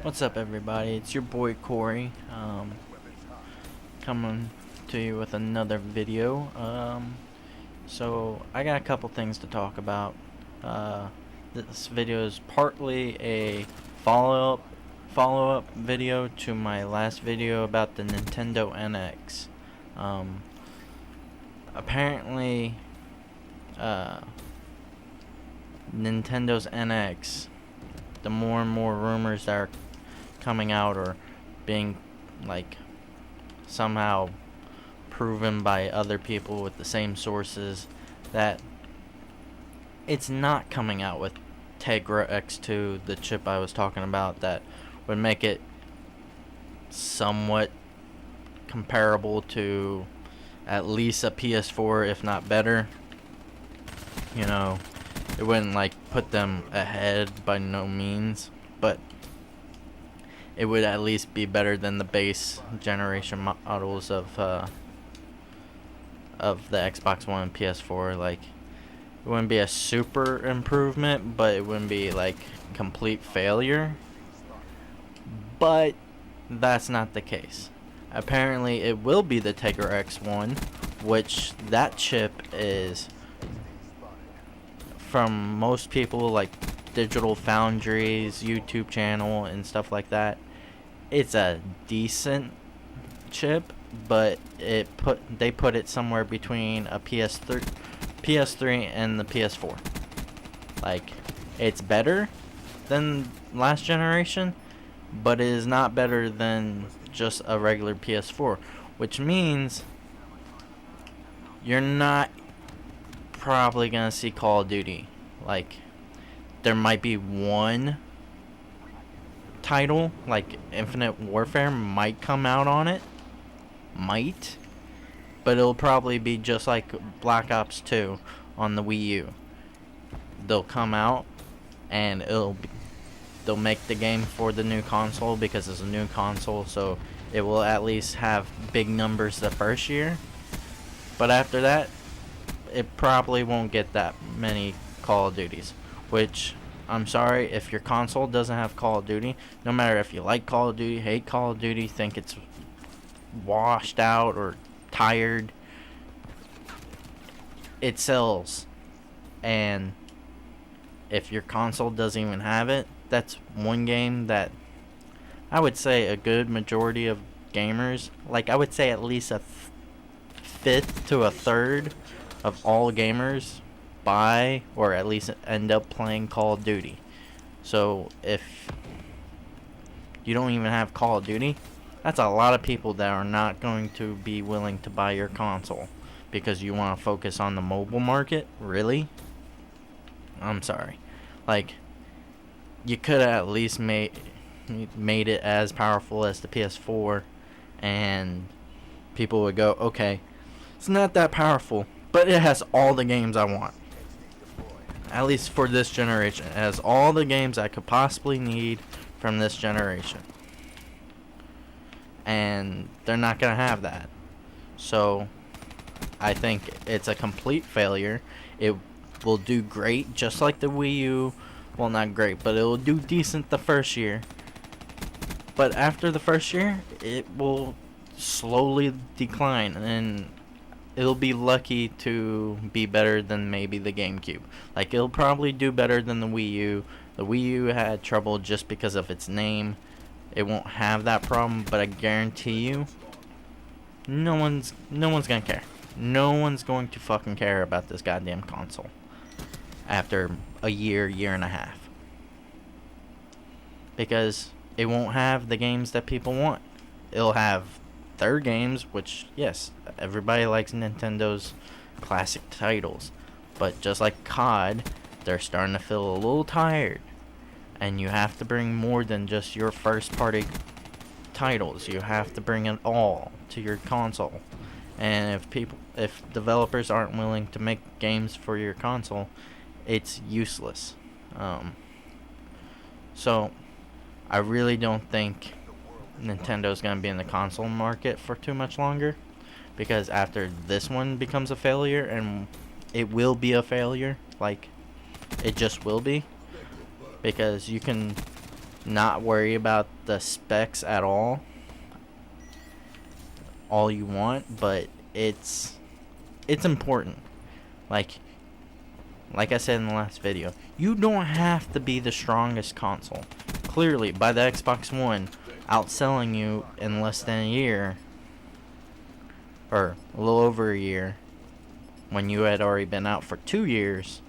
What's up, everybody? It's your boy Corey, coming to you with another video. So I got a couple things to talk about. This video is partly a follow-up video to my last video about the Nintendo NX. Apparently, Nintendo's NX, the more and more rumors that are coming out or being like somehow proven by other people with the same sources, that it's not coming out with Tegra X2, the chip I was talking about that would make it somewhat comparable to at least a PS4, if not better. You know, it wouldn't like put them ahead by no means, but it would at least be better than the base generation models of the Xbox One and PS4. Like, it wouldn't be a super improvement, but it wouldn't be like complete failure. But that's not the case. Apparently, it will be the Tegra X1, which that chip is, from most people, like Digital Foundry's YouTube channel and stuff like that, it's a decent chip, but they put it somewhere between a PS3 and the PS4. Like, it's better than last generation, but it is not better than just a regular PS4, which means you're not probably gonna see Call of Duty. Like, there might be one title, like Infinite Warfare might come out on it, but it'll probably be just like Black Ops 2 on the Wii U. They'll come out and they'll make the game for the new console because it's a new console, so it will at least have big numbers the first year. But after that, it probably won't get that many Call of Duties, which, I'm sorry, if your console doesn't have Call of Duty, no matter if you like Call of Duty, hate Call of Duty, think it's washed out or tired, it sells. And if your console doesn't even have it, that's one game that I would say a good majority of gamers, like I would say at least a fifth to a third of all gamers, buy or at least end up playing Call of Duty. So if you don't even have Call of Duty, that's a lot of people that are not going to be willing to buy your console because you want to focus on the mobile market. Really? I'm sorry. Like, you could have at least made it as powerful as the PS4, and people would go, okay, it's not that powerful, but it has all the games I want. At least for this generation, it has all the games I could possibly need from this generation. And they're not going to have that. So, I think it's a complete failure. It will do great, just like the Wii U. Well, not great, but it will do decent the first year. But after the first year, it will slowly decline, and it'll be lucky to be better than maybe the GameCube. Like, it'll probably do better than the Wii U. The Wii U had trouble just because of its name. It won't have that problem, but I guarantee you, no one's gonna care. No one's going to fucking care about this goddamn console after a year and a half. Because it won't have the games that people want. It'll have their games, which, yes, everybody likes Nintendo's classic titles, but just like COD, they're starting to feel a little tired, and you have to bring more than just your first party titles. You have to bring it all to your console, and if developers aren't willing to make games for your console, it's useless. So I really don't think Nintendo's going to be in the console market for too much longer, because after this one becomes a failure, and it will be a failure, like, it just will be, because you can not worry about the specs at all you want, but it's important. Like I said in the last video, you don't have to be the strongest console. Clearly, by the Xbox One outselling you in less than a year, or a little over a year, when you had already been out for 2 years.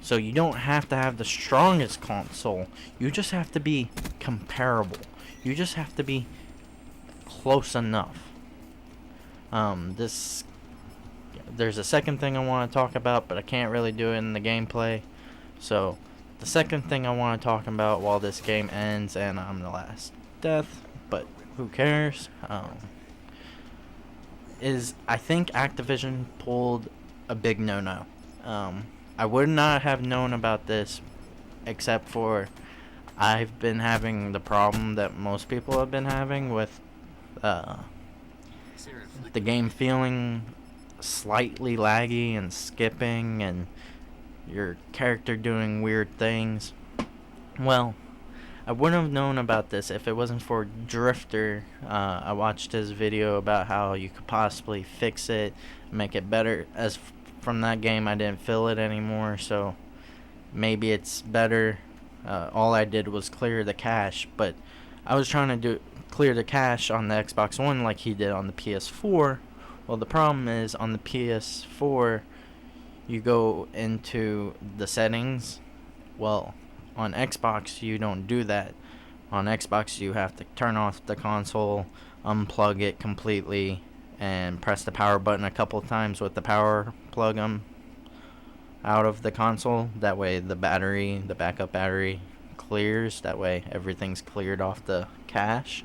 So you don't have to have the strongest console. You just have to be comparable. You just have to be close enough. There's a second thing I want to talk about, but I can't really do it in the gameplay. So the second thing I want to talk about while this game ends, and I'm the last death, but who cares? Is I think Activision pulled a big no-no. I would not have known about this except for I've been having the problem that most people have been having with the game feeling slightly laggy and skipping and your character doing weird things. Well, I wouldn't have known about this if it wasn't for Drifter. I watched his video about how you could possibly fix it, make it better. As from that game, I didn't feel it anymore, so maybe it's better. All I did was clear the cache, but I was trying to clear the cache on the Xbox One like he did on the PS4. Well, the problem is on the PS4, you go into the settings. Well, on Xbox, you don't do that. On Xbox, you have to turn off the console, unplug it completely, and press the power button a couple times with the power plug out of the console. That way the backup battery clears. That way everything's cleared off the cache.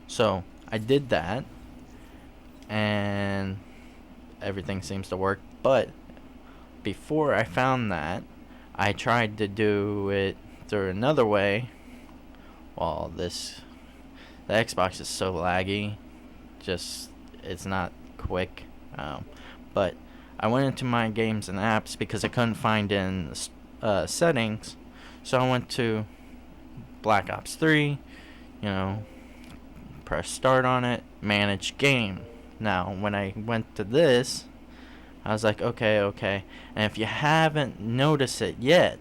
So I did that, and everything seems to work. But before I found that, I tried to do it through another way. Well, the Xbox is so laggy, it's not quick. But I went into my games and apps because I couldn't find in settings. So I went to Black Ops 3, press start on it, manage game. Now, when I went to this, I was like, okay. And if you haven't noticed it yet,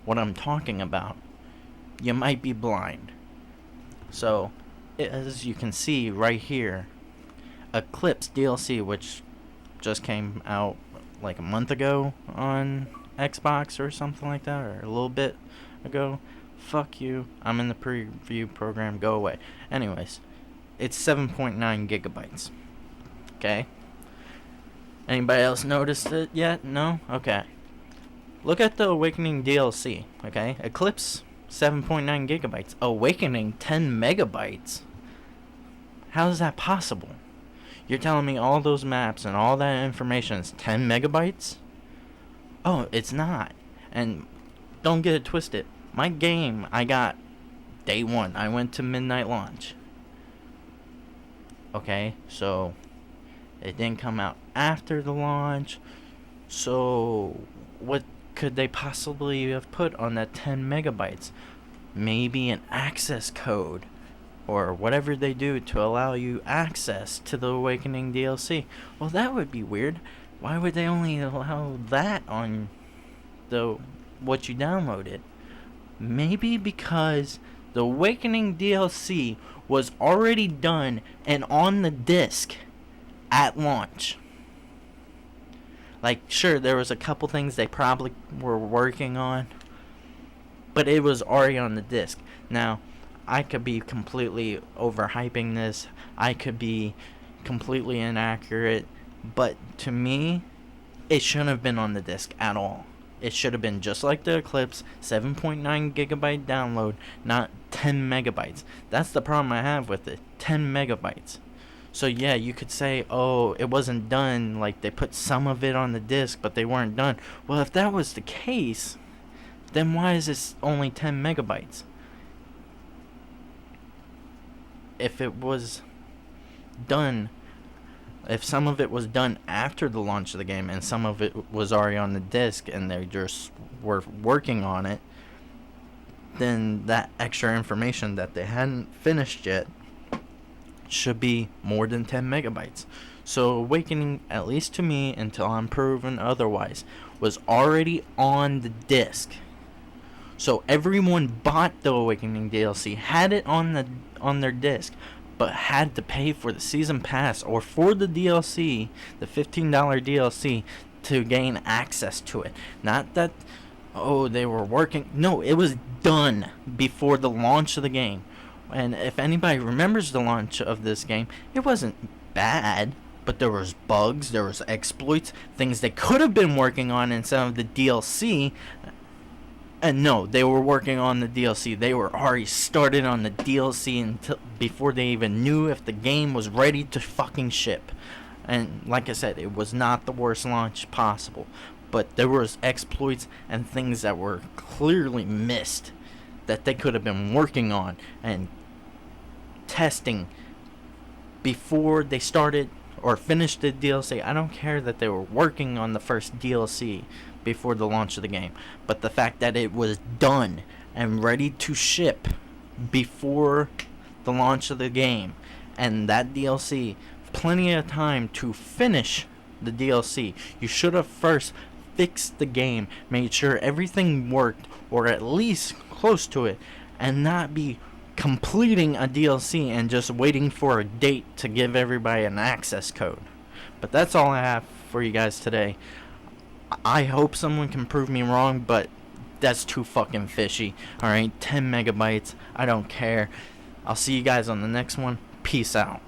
what I'm talking about, you might be blind. So, as you can see right here, Eclipse DLC, which just came out like a month ago on Xbox or something like that, or a little bit ago. Fuck you. I'm in the preview program. Go away. Anyways, it's 7.9 gigabytes. Okay? Anybody else noticed it yet? No? Okay. Look at the Awakening DLC. Okay? Eclipse, 7.9 gigabytes. Awakening, 10 megabytes. How is that possible? You're telling me all those maps and all that information is 10 megabytes? Oh, it's not. And don't get it twisted. My game, I got day one. I went to midnight launch. Okay, so it didn't come out after the launch. So what could they possibly have put on that 10 megabytes? Maybe an access code or whatever they do to allow you access to the Awakening DLC. Well, that would be weird. Why would they only allow that on what you downloaded? Maybe because the Awakening DLC was already done and on the disc at launch. Like, sure, there was a couple things they probably were working on, but it was already on the disc. Now, I could be completely overhyping this. I could be completely inaccurate. But to me, it shouldn't have been on the disc at all. It should have been just like the Eclipse, 7.9 gigabyte download, not 10 megabytes. That's the problem I have with it, 10 megabytes. So yeah, you could say, oh, it wasn't done, like they put some of it on the disc, but they weren't done. Well, if that was the case, then why is this only 10 megabytes? If it was done If some of it was done after the launch of the game and some of it was already on the disc and they just were working on it, then that extra information that they hadn't finished yet should be more than 10 megabytes. So Awakening, at least to me, until I'm proven otherwise, was already on the disc. So everyone bought the Awakening DLC, had it on their disc, but had to pay for the season pass or for the DLC, the $15 DLC, to gain access to it. Not that, oh, they were working. No, it was done before the launch of the game. And if anybody remembers the launch of this game, it wasn't bad, but there was bugs, there was exploits, things they could have been working on instead of the DLC. And no, they were working on the DLC. They were already started on the DLC until before they even knew if the game was ready to fucking ship. And like I said, it was not the worst launch possible, but there was exploits and things that were clearly missed that they could have been working on and testing before they started or finished the DLC. I don't care that they were working on the first DLC before the launch of the game, but the fact that it was done and ready to ship before the launch of the game, and that DLC, plenty of time to finish the DLC. You should have first fixed the game, made sure everything worked, or at least close to it, and not be completing a DLC and just waiting for a date to give everybody an access code. But that's all I have for you guys today. I hope someone can prove me wrong, but that's too fucking fishy. Alright, 10 megabytes, I don't care. I'll see you guys on the next one. Peace out.